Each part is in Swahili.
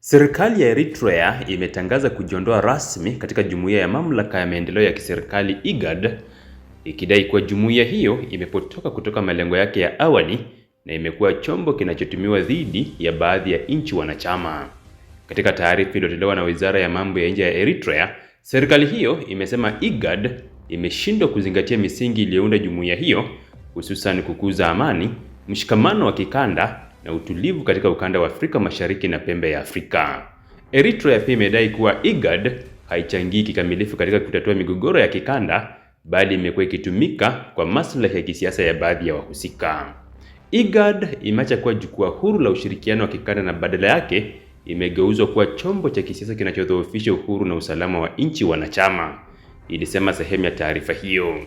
Serikali ya Eritrea imetangaza kujiondoa rasmi katika Jumuiya ya Mamlaka ya Maendeleo ya Kiserikali IGAD, ikidai kuwa jumuiya hiyo imepotoka kutoka malengo yake ya awali na imekuwa chombo kinachotumiwa dhidi ya baadhi ya nchi wanachama. Katika taarifa iliyotolewa na Wizara ya Mambo ya Nje ya Eritrea, serikali hiyo imesema IGAD imeshindwa kuzingatia misingi iliyounda jumuiya hiyo, hususan kukuza amani, mshikamano wa kikanda na utulivu katika ukanda wa Afrika Mashariki na pembe ya Afrika. Eritrea pia imedai kuwa IGAD haichangii kikamilifu katika kutatua migogoro ya kikanda, bali imekuwa ikitumika kwa maslahi ya kisiasa ya baadhi ya wahusika. IGAD imeacha kuwa jukwaa huru la ushirikiano wa kikanda na badala yake imegeuzwa kuwa chombo cha kisiasa kinachodhoofisha uhuru na usalama wa nchi wanachama, ilisema sehemu ya taarifa hiyo.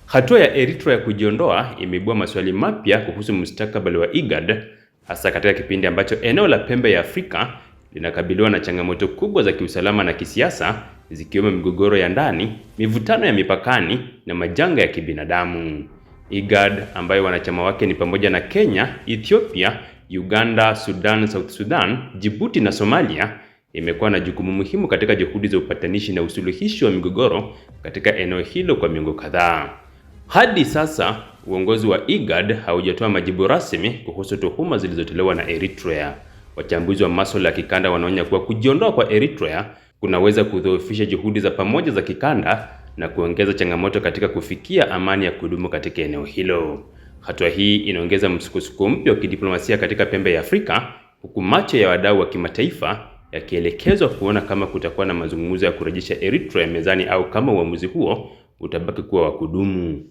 Hatua ya Eritrea kujiondoa imeibua maswali mapya kuhusu mustakabali wa IGAD, hasa katika kipindi ambacho eneo la pembe ya Afrika linakabiliwa na changamoto kubwa za kiusalama na kisiasa, zikiwemo migogoro ya ndani, mivutano ya mipakani na majanga ya kibinadamu. IGAD, ambayo wanachama wake ni pamoja na Kenya, Ethiopia, Uganda, Sudan, South Sudan, Djibouti na Somalia, imekuwa na jukumu muhimu katika juhudi za upatanishi na usuluhishi wa migogoro katika eneo hilo kwa miongo kadhaa. Hadi sasa, uongozi wa IGAD haujatoa majibu rasmi kuhusu tuhuma zilizotolewa na Eritrea. Wachambuzi wa masuala ya kikanda wanaonya kuwa kujiondoa kwa Eritrea kunaweza kudhoofisha juhudi za pamoja za kikanda na kuongeza changamoto katika kufikia amani ya kudumu katika eneo hilo. Hatua hii inaongeza msukosuko mpya wa kidiplomasia katika pembe ya Afrika, huku macho ya wadau wa kimataifa yakielekezwa kuona kama kutakuwa na mazungumzo ya kurejesha Eritrea mezani au kama uamuzi huo utabaki kuwa wa kudumu.